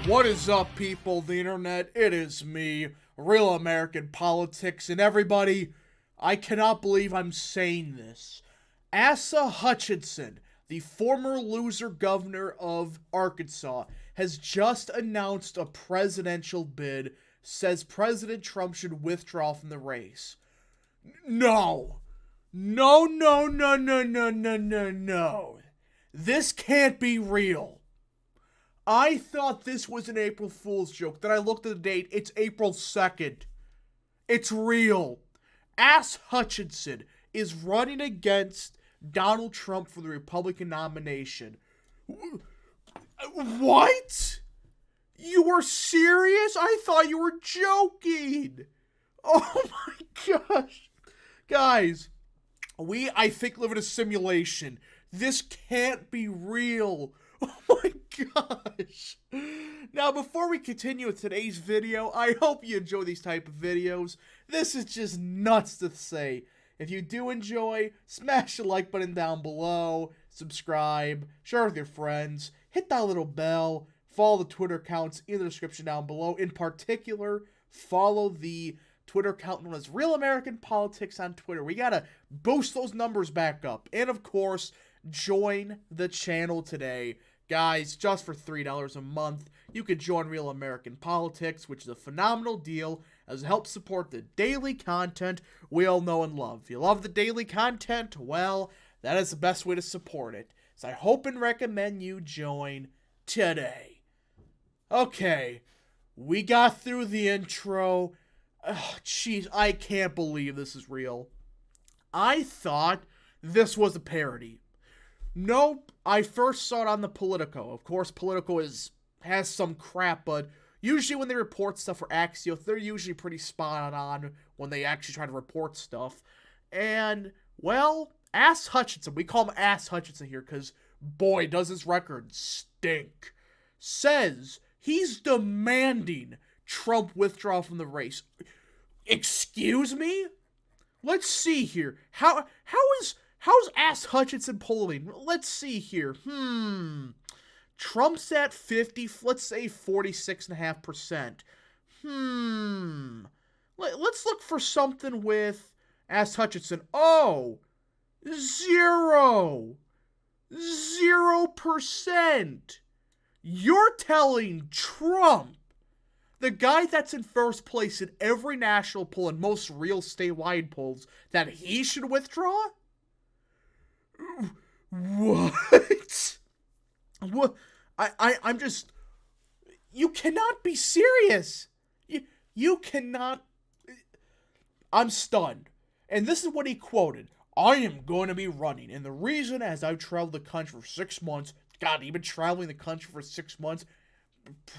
What is up, people of the internet? It is me, Real American Politics, and everybody, I cannot believe I'm saying this. Asa Hutchinson, the former loser governor of Arkansas, has just announced a presidential bid, says President Trump should withdraw from the race. No. No, no, no, no, no, no, no, no. This can't be real. I thought this was an April Fool's joke. Then I looked at the date. It's April 2nd. It's real. Ass Hutchinson is running against Donald Trump for the Republican nomination. What? You were serious? I thought you were joking. Oh my gosh. Guys, I think, live in a simulation. This can't be real. Oh my gosh. Now, before we continue with today's video, I hope you enjoy these type of videos. This is just nuts to say. If you do enjoy, smash the like button down below, subscribe, share with your friends, hit that little bell, follow the Twitter accounts in the description down below. In particular, follow the Twitter account known as Real American Politics on Twitter. We gotta boost those numbers back up. And of course, join the channel today. Guys, just for $3 a month, you could join Real American Politics, which is a phenomenal deal as it helps support the daily content we all know and love. If you love the daily content, well, that is the best way to support it. So I hope and recommend you join today. Okay, we got through the intro. Oh, jeez, I can't believe this is real. I thought this was a parody. Nope, I first saw it on the Politico. Of course, Politico has some crap, but usually when they report stuff for Axios, they're usually pretty spot on when they actually try to report stuff. And, well, Ass Hutchinson, we call him Ass Hutchinson here because, boy, does his record stink, says he's demanding Trump withdraw from the race. Excuse me? Let's see here. How's Ass Hutchinson polling? Let's see here. Trump's at 50, let's say 46.5%. Let's look for something with Ass Hutchinson. Oh, 0%. You're telling Trump, the guy that's in first place in every national poll and most real statewide polls, that he should withdraw? What? What? I'm just... You cannot be serious. You cannot... I'm stunned. And this is what he quoted. I am going to be running. And the reason, as I've traveled the country for 6 months... God, even traveling the country for 6 months...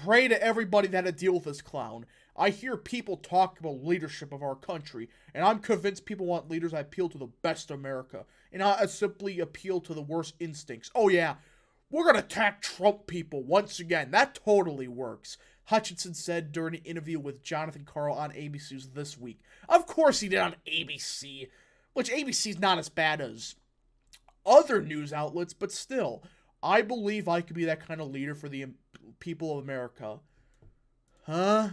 Pray to everybody that had to deal with this clown. I hear people talk about leadership of our country, and I'm convinced people want leaders that appeal to the best America, and not simply appeal to the worst instincts. Oh yeah, we're gonna attack Trump people once again. That totally works, Hutchinson said during an interview with Jonathan Karl on ABC's This Week. Of course he did on ABC, which ABC's not as bad as other news outlets, but still, I believe I could be that kind of leader for the people of America. Huh?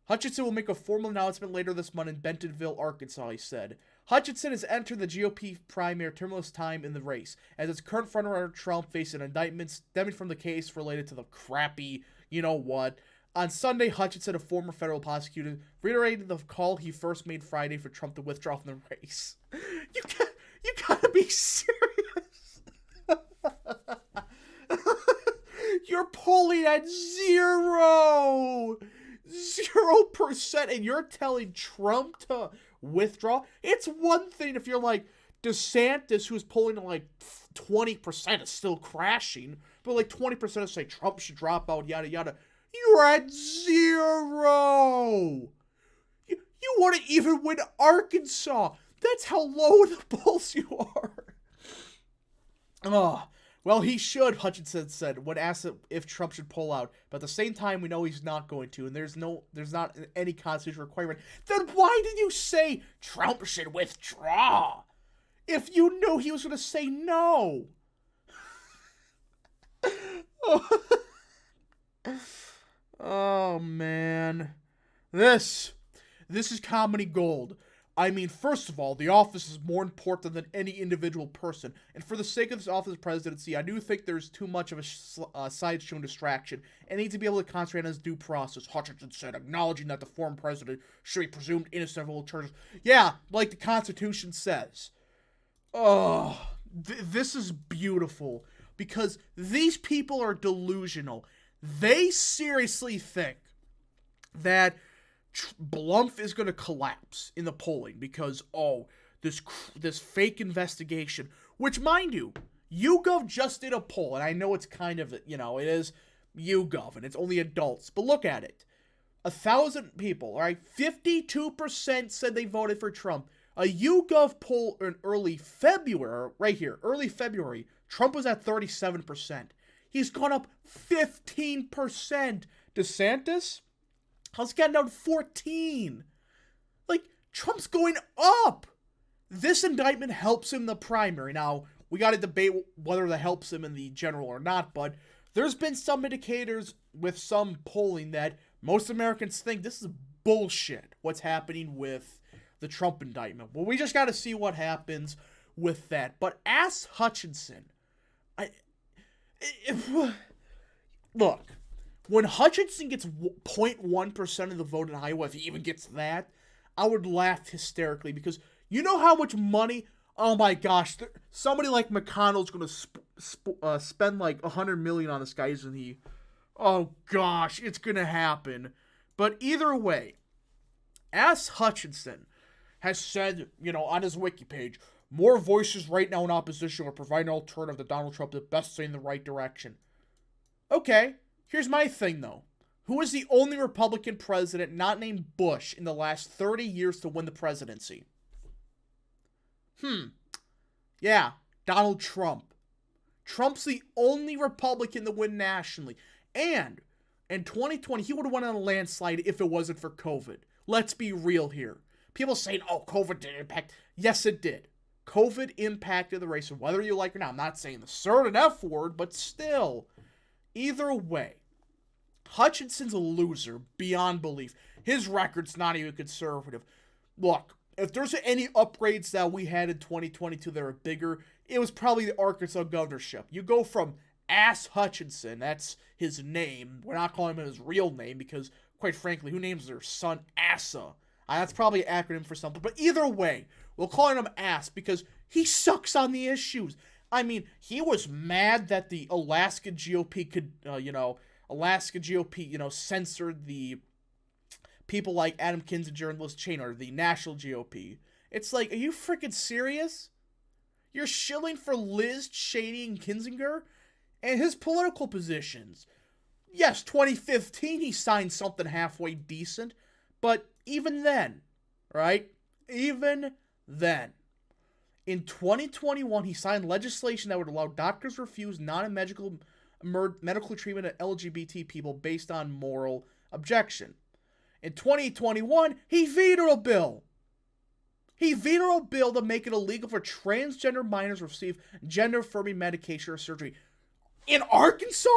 Hutchinson will make a formal announcement later this month in Bentonville, Arkansas, he said. Hutchinson has entered the GOP primary terminus time in the race, as its current frontrunner Trump facing indictments stemming from the case related to the crappy you-know-what. On Sunday, Hutchinson, a former federal prosecutor, reiterated the call he first made Friday for Trump to withdraw from the race. You gotta be serious. You're polling at 0%, and you're telling Trump to withdraw? It's one thing if you're like DeSantis, who's polling at like 20%, is still crashing, but like 20% say Trump should drop out, yada yada. You're at 0%. You wouldn't even win Arkansas. That's how low in the polls you are. Well, he should, Hutchinson said, when asked if Trump should pull out. But at the same time, we know he's not going to, and there's not any constitutional requirement. Then why did you say Trump should withdraw? If you knew he was going to say no. Oh, man. This is comedy gold. I mean, first of all, the office is more important than any individual person. And for the sake of this office presidency, I do think there's too much of a sideshow and distraction and need to be able to concentrate on his due process, Hutchinson said, acknowledging that the former president should be presumed innocent of all charges. Yeah, like the Constitution says. Oh, this is beautiful because these people are delusional. They seriously think that Blumph is going to collapse in the polling because, this fake investigation, which, mind you, YouGov just did a poll, and I know it's kind of, it is YouGov, and it's only adults, but look at it. 1,000 people, all right? 52% said they voted for Trump. A YouGov poll in early February, right here, early February, Trump was at 37%. He's gone up 15%. DeSantis has gotten down 14. Like, Trump's going up. This indictment helps him in the primary. Now, we got to debate whether that helps him in the general or not, but there's been some indicators with some polling that most Americans think this is bullshit, what's happening with the Trump indictment. Well, we just got to see what happens with that. But ask Hutchinson. Look, when Hutchinson gets 0.1% of the vote in Iowa, if he even gets that, I would laugh hysterically because you know how much money, oh my gosh, somebody like McConnell's going to spend like $100 million on this guy, isn't he? Oh gosh, it's going to happen. But either way, as Hutchinson has said, on his wiki page, more voices right now in opposition are providing an alternative to Donald Trump the best thing in the right direction. Okay, here's my thing though. Who is the only Republican president not named Bush in the last 30 years to win the presidency? Yeah, Donald Trump. Trump's the only Republican to win nationally. And in 2020, he would have won on a landslide if it wasn't for COVID. Let's be real here. People saying, COVID didn't impact. Yes, it did. COVID impacted the race, whether you like it or not. I'm not saying the certain F word, but still. Either way, Hutchinson's a loser beyond belief. His record's not even conservative. Look, if there's any upgrades that we had in 2022 that are bigger, it was probably the Arkansas governorship. You go from Ass Hutchinson, that's his name. We're not calling him his real name because, quite frankly, who names their son Asa? That's probably an acronym for something. But either way, we'll call him Ass because he sucks on the issues. I mean, he was mad that the Alaska GOP could, censored the people like Adam Kinzinger and Liz Cheney, or the National GOP. It's like, are you freaking serious? You're shilling for Liz Cheney and Kinzinger and his political positions. Yes, 2015 he signed something halfway decent, but even then, right? Even then. In 2021, he signed legislation that would allow doctors to refuse non-medical medical treatment of LGBT people based on moral objection. In 2021, he vetoed a bill. He vetoed a bill to make it illegal for transgender minors to receive gender-affirming medication or surgery. In Arkansas?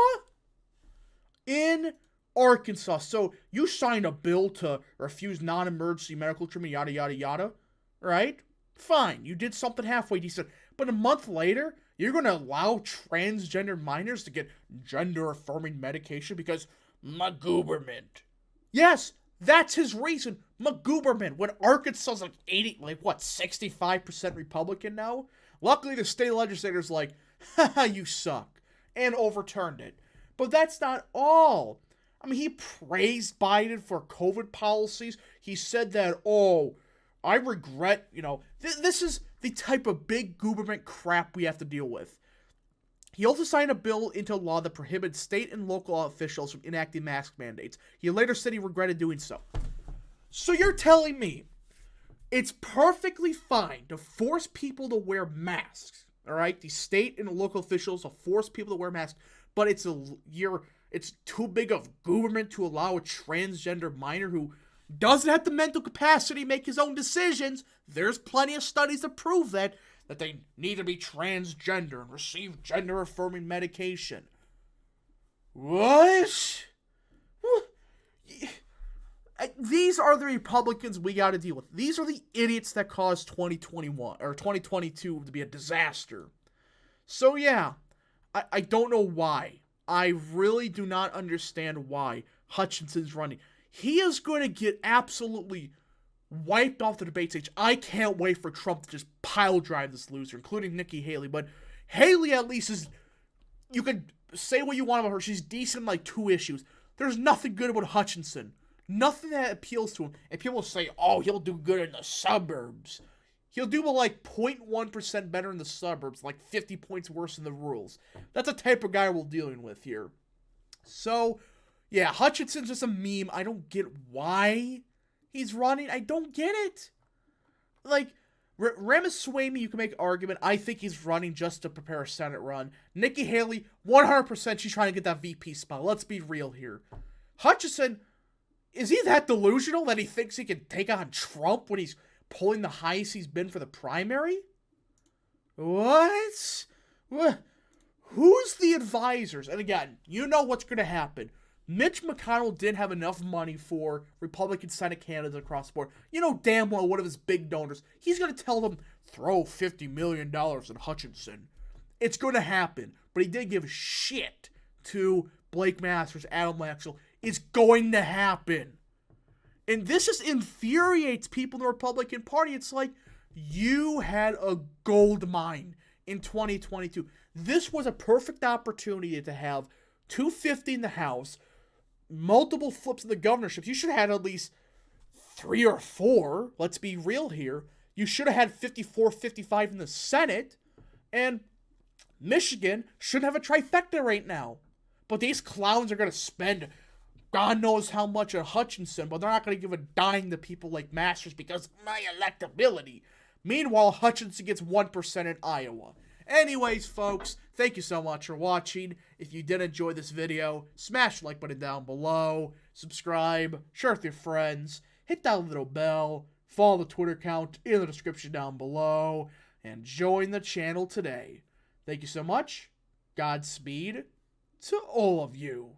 In Arkansas. So you signed a bill to refuse non-emergency medical treatment, yada, yada, yada, right? Fine, you did something halfway decent. But a month later, you're going to allow transgender minors to get gender-affirming medication because McGooberment. Yes, that's his reason. McGooberment. When Arkansas is 65% Republican now. Luckily, the state legislator's like, haha, you suck. And overturned it. But that's not all. I mean, he praised Biden for COVID policies. He said that, I regret, this is the type of big Gooberman crap we have to deal with. He also signed a bill into law that prohibits state and local officials from enacting mask mandates. He later said he regretted doing so. So you're telling me it's perfectly fine to force people to wear masks, all right? The state and local officials will force people to wear masks, but it's too big of Gooberman to allow a transgender minor who doesn't have the mental capacity to make his own decisions. There's plenty of studies to prove that they need to be transgender and receive gender-affirming medication. What? These are the Republicans we got to deal with. These are the idiots that caused 2021 or 2022 to be a disaster. So yeah, I don't know why. I really do not understand why Hutchinson's running. He is going to get absolutely wiped off the debate stage. I can't wait for Trump to just pile drive this loser, including Nikki Haley. But Haley at least is, you can say what you want about her. She's decent in like 2 issues. There's nothing good about Hutchinson. Nothing that appeals to him. And people say, oh, he'll do good in the suburbs. He'll do like 0.1% better in the suburbs, like 50 points worse in the rurals. That's the type of guy we're dealing with here. So, yeah, Hutchinson's just a meme. I don't get why he's running. I don't get it. Like, Ramaswamy, you can make an argument. I think he's running just to prepare a Senate run. Nikki Haley, 100% she's trying to get that VP spot. Let's be real here. Hutchinson, is he that delusional that he thinks he can take on Trump when he's pulling the highest he's been for the primary? What? Who's the advisors? And again, you know what's going to happen. Mitch McConnell didn't have enough money for Republican Senate candidates across the board. You know damn well one of his big donors, he's going to tell them, throw $50 million in Hutchinson. It's going to happen. But he did give shit to Blake Masters, Adam Laxalt. It's going to happen. And this just infuriates people in the Republican Party. It's like, you had a gold mine in 2022. This was a perfect opportunity to have 250 in the House, multiple flips in the governorships. You should have had at least 3 or 4. Let's be real here. You should have had 54, 55 in the Senate. And Michigan should have a trifecta right now. But these clowns are going to spend God knows how much on Hutchinson, but they're not going to give a dime to people like Masters because of my electability. Meanwhile, Hutchinson gets 1% in Iowa. Anyways, folks, thank you so much for watching. If you did enjoy this video, smash the like button down below, subscribe, share with your friends, hit that little bell, follow the Twitter account in the description down below, and join the channel today. Thank you so much. Godspeed to all of you.